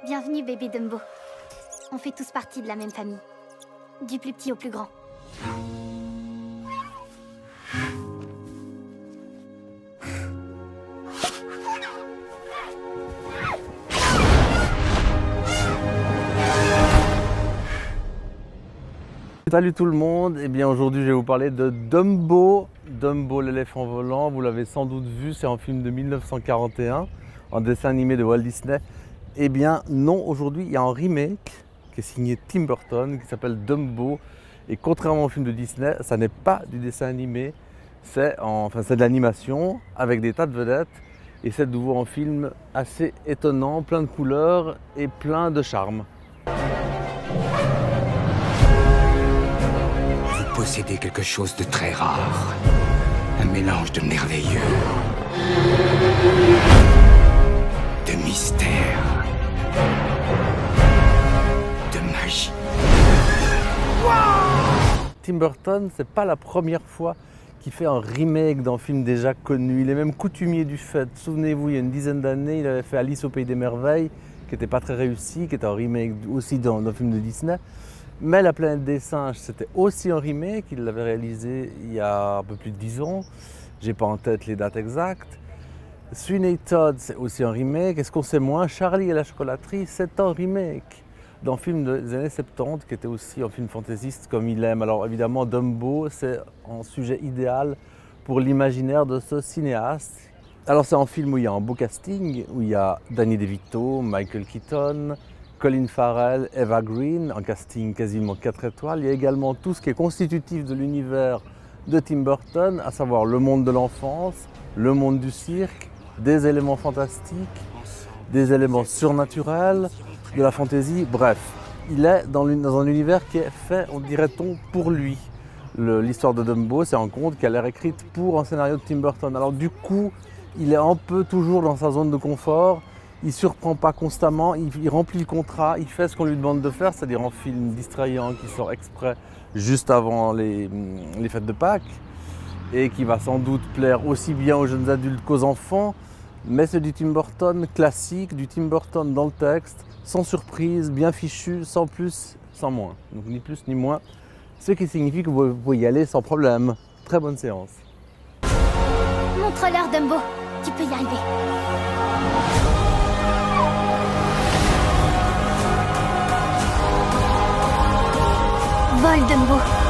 Bienvenue, bébé Dumbo. On fait tous partie de la même famille. Du plus petit au plus grand. Salut tout le monde, et bien aujourd'hui je vais vous parler de Dumbo. Dumbo l'éléphant volant, vous l'avez sans doute vu, c'est un film de 1941, un dessin animé de Walt Disney. Eh bien non, aujourd'hui il y a un remake qui est signé Tim Burton, qui s'appelle Dumbo. Et contrairement au film de Disney, ça n'est pas du dessin animé, c'est de l'animation avec des tas de vedettes. Et c'est de nouveau un film assez étonnant, plein de couleurs et plein de charme. Vous possédez quelque chose de très rare. Un mélange de merveilleux, de mystère, de magie. Tim Burton, c'est pas la première fois qu'il fait un remake d'un film déjà connu. Il est même coutumier du fait. Souvenez-vous, il y a une dizaine d'années, il avait fait Alice au Pays des Merveilles, qui n'était pas très réussi, qui était un remake aussi d'un film de Disney. Mais La Planète des Singes, c'était aussi un remake. Il l'avait réalisé il y a un peu plus de 10 ans. J'ai pas en tête les dates exactes. Sweeney Todd, c'est aussi un remake. Est-ce qu'on sait moins? Charlie et la chocolaterie, c'est un remake d'un film des années 70 qui était aussi un film fantaisiste comme il aime. Alors évidemment, Dumbo, c'est un sujet idéal pour l'imaginaire de ce cinéaste. Alors c'est un film où il y a un beau casting, où il y a Danny DeVito, Michael Keaton, Colin Farrell, Eva Green, un casting quasiment 4 étoiles. Il y a également tout ce qui est constitutif de l'univers de Tim Burton, à savoir le monde de l'enfance, le monde du cirque, des éléments fantastiques, des éléments surnaturels, de la fantaisie, bref. Il est dans un univers qui est fait, on dirait-on, pour lui. L'histoire de Dumbo, c'est un conte qui a l'air écrite pour un scénario de Tim Burton. Alors du coup, il est un peu toujours dans sa zone de confort. Il ne surprend pas constamment, il remplit le contrat, il fait ce qu'on lui demande de faire, c'est-à-dire un film distrayant qui sort exprès juste avant les fêtes de Pâques et qui va sans doute plaire aussi bien aux jeunes adultes qu'aux enfants. Mais c'est du Tim Burton classique, du Tim Burton dans le texte, sans surprise, bien fichu, sans plus, sans moins. Donc ni plus ni moins, ce qui signifie que vous pouvez y aller sans problème. Très bonne séance. Montre-leur, Dumbo. Tu peux y arriver. Vole, Dumbo.